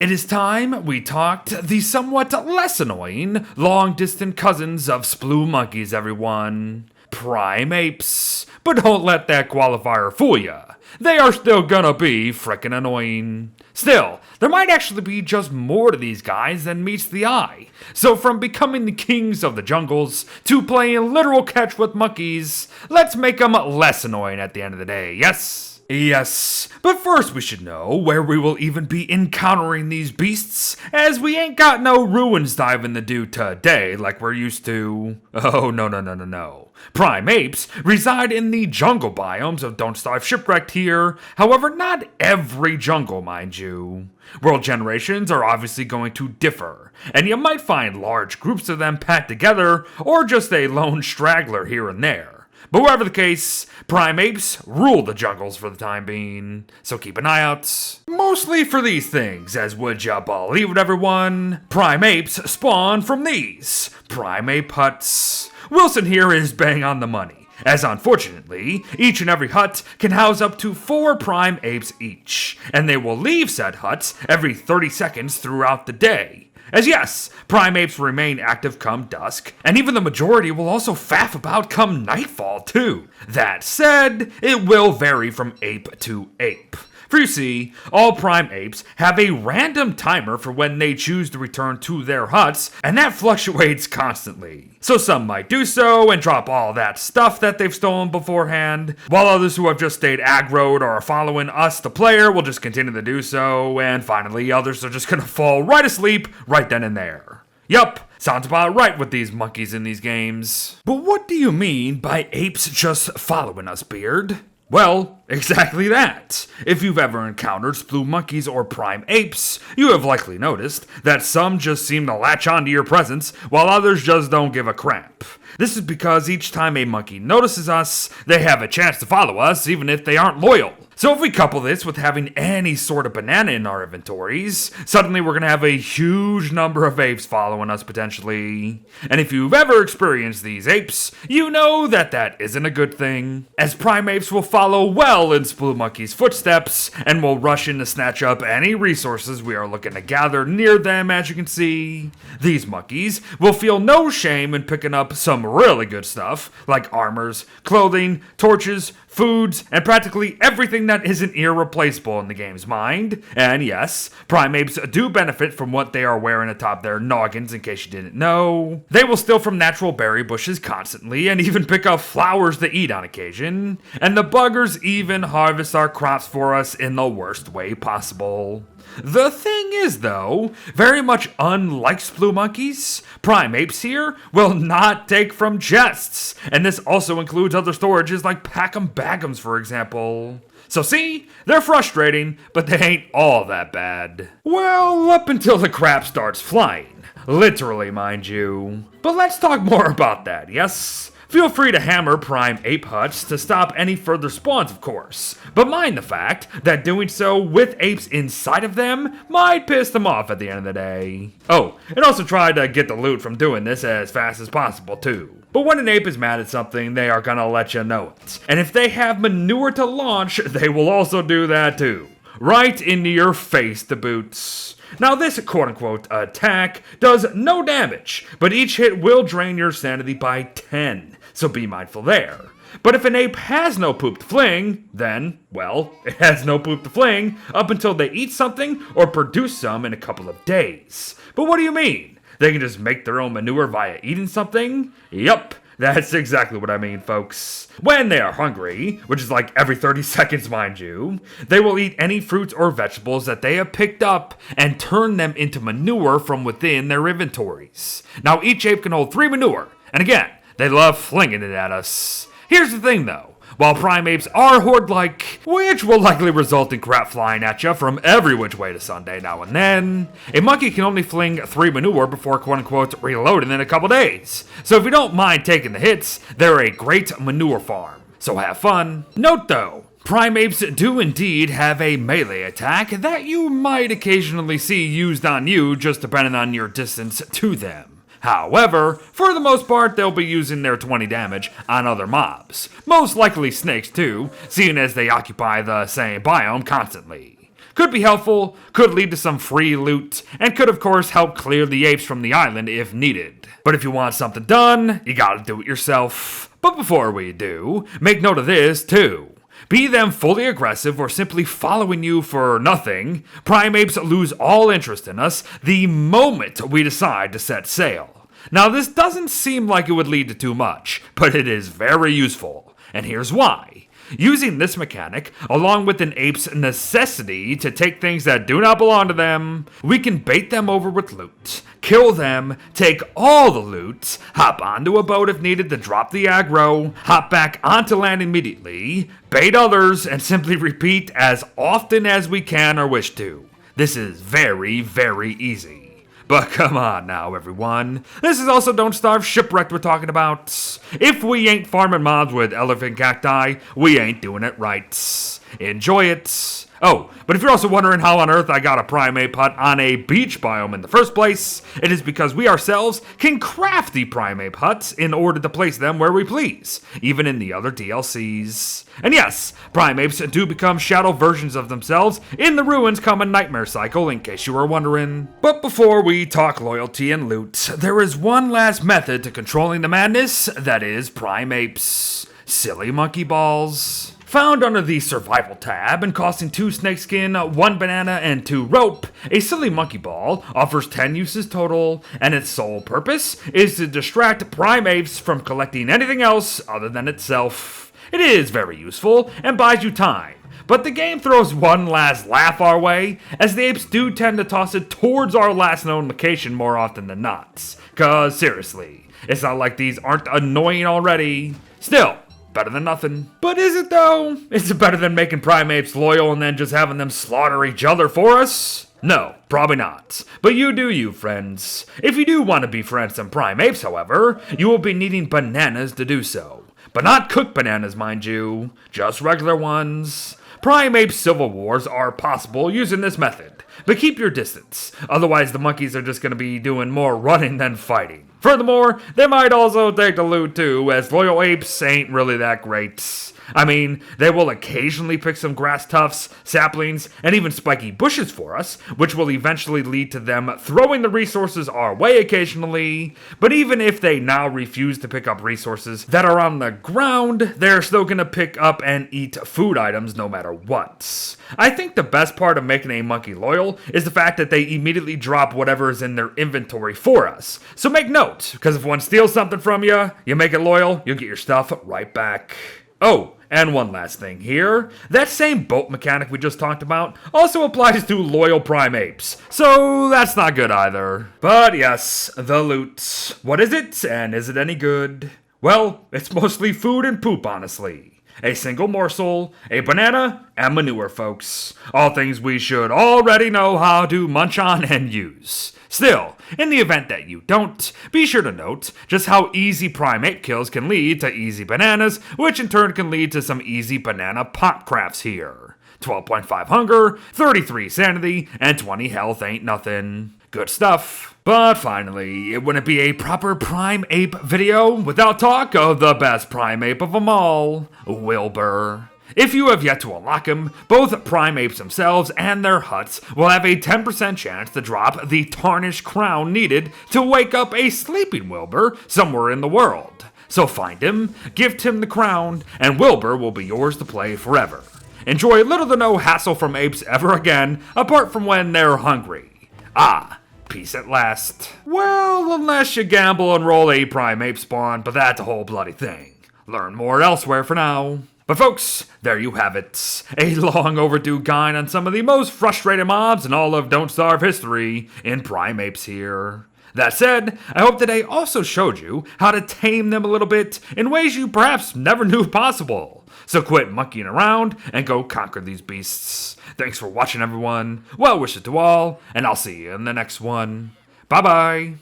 It is time we talked the somewhat less annoying, long-distant cousins of splue monkeys, everyone. Prime apes. But don't let that qualifier fool ya. They are still gonna be frickin' annoying. Still, there might actually be just more to these guys than meets the eye. So from becoming the kings of the jungles to playing literal catch with monkeys, let's make them less annoying at the end of the day, yes? Yes, but first we should know where we will even be encountering these beasts, as we ain't got no ruins diving to do today like we're used to. Oh, no. Prime apes reside in the jungle biomes of Don't Starve Shipwrecked here, however not every jungle, mind you. World generations are obviously going to differ, and you might find large groups of them packed together, or just a lone straggler here and there. But whatever the case, prime apes rule the jungles for the time being, so keep an eye out. Mostly for these things, as would ya believe it, everyone, prime apes spawn from these prime ape huts. Wilson here is bang on the money, as unfortunately, each and every hut can house up to 4 prime apes each, and they will leave said huts every 30 seconds throughout the day. As yes, prime apes remain active come dusk, and even the majority will also faff about come nightfall too. That said, it will vary from ape to ape. For you see, all prime apes have a random timer for when they choose to return to their huts, and that fluctuates constantly. So some might do so and drop all that stuff that they've stolen beforehand, while others who have just stayed aggroed or are following us, the player, will just continue to do so, and finally others are just gonna fall right asleep right then and there. Yup, sounds about right with these monkeys in these games. But what do you mean by apes just following us, Beard? Well, exactly that. If you've ever encountered splue monkeys or prime apes, you have likely noticed that some just seem to latch onto your presence, while others just don't give a crap. This is because each time a monkey notices us, they have a chance to follow us even if they aren't loyal. So if we couple this with having any sort of banana in our inventories, suddenly we're going to have a huge number of apes following us potentially. And if you've ever experienced these apes, you know that that isn't a good thing, as prime apes will follow well in splue monkey's footsteps and will rush in to snatch up any resources we are looking to gather near them. As you can see, these monkeys will feel no shame in picking up some really good stuff like armors, clothing, torches, foods, and practically everything that isn't irreplaceable in the game's mind. And yes, prime apes do benefit from what they are wearing atop their noggins, in case you didn't know. They will steal from natural berry bushes constantly and even pick up flowers to eat on occasion. And the buggers even harvest our crops for us in the worst way possible. The thing is, though, very much unlike splue monkeys, prime apes here will not take from chests, and this also includes other storages like Pack'em Bag'ems, for example. So see, they're frustrating, but they ain't all that bad. Well, up until the crap starts flying. Literally, mind you. But let's talk more about that, yes? Feel free to hammer prime ape huts to stop any further spawns, of course, but mind the fact that doing so with apes inside of them might piss them off at the end of the day. Oh, and also try to get the loot from doing this as fast as possible too. But when an ape is mad at something, they are gonna let you know it. And if they have manure to launch, they will also do that too. Right into your face to boots. Now this quote-unquote attack does no damage, but each hit will drain your sanity by 10, so be mindful there. But if an ape has no poop to fling, then, well, it has no poop to fling up until they eat something or produce some in a couple of days. But what do you mean? They can just make their own manure via eating something? Yup. That's exactly what I mean, folks. When they are hungry, which is like every 30 seconds, mind you, they will eat any fruits or vegetables that they have picked up and turn them into manure from within their inventories. Now, each ape can hold 3 manure, and again, they love flinging it at us. Here's the thing, though. While prime apes are horde-like, which will likely result in crap flying at you from every which way to Sunday now and then, a monkey can only fling 3 manure before quote-unquote reloading in a couple days. So if you don't mind taking the hits, they're a great manure farm. So have fun. Note though, prime apes do indeed have a melee attack that you might occasionally see used on you, just depending on your distance to them. However, for the most part, they'll be using their 20 damage on other mobs. Most likely snakes too, seeing as they occupy the same biome constantly. could be helpful, could lead to some free loot, and could of course help clear the apes from the island if needed. But if you want something done, you gotta do it yourself. But before we do, make note of this too. Be them fully aggressive or simply following you for nothing, prime apes lose all interest in us the moment we decide to set sail. Now this doesn't seem like it would lead to too much, but it is very useful, and here's why. Using this mechanic, along with an ape's necessity to take things that do not belong to them, we can bait them over with loot, kill them, take all the loot, hop onto a boat if needed to drop the aggro, hop back onto land immediately, bait others, and simply repeat as often as we can or wish to. This is very, very easy. But come on now, everyone. This is also Don't Starve Shipwrecked we're talking about. If we ain't farming mobs with elephant cacti, we ain't doing it right. Enjoy it. Oh, but if you're also wondering how on earth I got a prime ape hut on a beach biome in the first place, it is because we ourselves can craft the prime ape huts in order to place them where we please, even in the other DLCs. And yes, prime apes do become shadow versions of themselves in the Ruins Common Nightmare cycle, in case you were wondering. But before we talk loyalty and loot, there is one last method to controlling the madness, that is prime apes. Silly monkey balls. Found under the Survival tab and costing 2 snakeskin, 1 banana, and 2 rope, a silly monkey ball offers 10 uses total, and its sole purpose is to distract prime apes from collecting anything else other than itself. It is very useful and buys you time, but the game throws one last laugh our way, as the apes do tend to toss it towards our last known location more often than not. Cause seriously, it's not like these aren't annoying already. Still, better than nothing. But is it though? Is it better than making prime apes loyal and then just having them slaughter each other for us? No, probably not. But you do you, friends. If you do want to befriend some prime apes, however, you will be needing bananas to do so. But not cooked bananas, mind you. Just regular ones. Prime ape civil wars are possible using this method, but keep your distance. Otherwise, the monkeys are just going to be doing more running than fighting. Furthermore, they might also take the loot too, as loyal apes ain't really that great. I mean, they will occasionally pick some grass tufts, saplings, and even spiky bushes for us, which will eventually lead to them throwing the resources our way occasionally. But even if they now refuse to pick up resources that are on the ground, they're still gonna pick up and eat food items no matter what. I think the best part of making a monkey loyal is the fact that they immediately drop whatever is in their inventory for us. So make note, because if one steals something from you, you make it loyal, you'll get your stuff right back. Oh, and one last thing here. That same boat mechanic we just talked about also applies to loyal prime apes, so that's not good either. But yes, the loot. What is it, and is it any good? Well, it's mostly food and poop, honestly. A single morsel, a banana, and manure, folks. All things we should already know how to munch on and use. Still, in the event that you don't, be sure to note just how easy prime ape kills can lead to easy bananas, which in turn can lead to some easy banana pop crafts here. 12.5 hunger, 33 sanity, and 20 health ain't nothing. Good stuff. But finally, it wouldn't be a proper prime ape video without talk of the best prime ape of them all, Wilbur. If you have yet to unlock him, both prime apes themselves and their huts will have a 10% chance to drop the tarnished crown needed to wake up a sleeping Wilbur somewhere in the world. So find him, gift him the crown, and Wilbur will be yours to play forever. Enjoy little to no hassle from apes ever again, apart from when they're hungry. Ah, peace at last. Well, unless you gamble and roll a prime ape spawn, but that's a whole bloody thing. Learn more elsewhere for now. But folks, there you have it. A long overdue guide on some of the most frustrating mobs in all of Don't Starve history in prime apes here. That said, I hope today also showed you how to tame them a little bit in ways you perhaps never knew possible. So quit monkeying around and go conquer these beasts. Thanks for watching, everyone. Well wishes to all, and I'll see you in the next one. Bye-bye.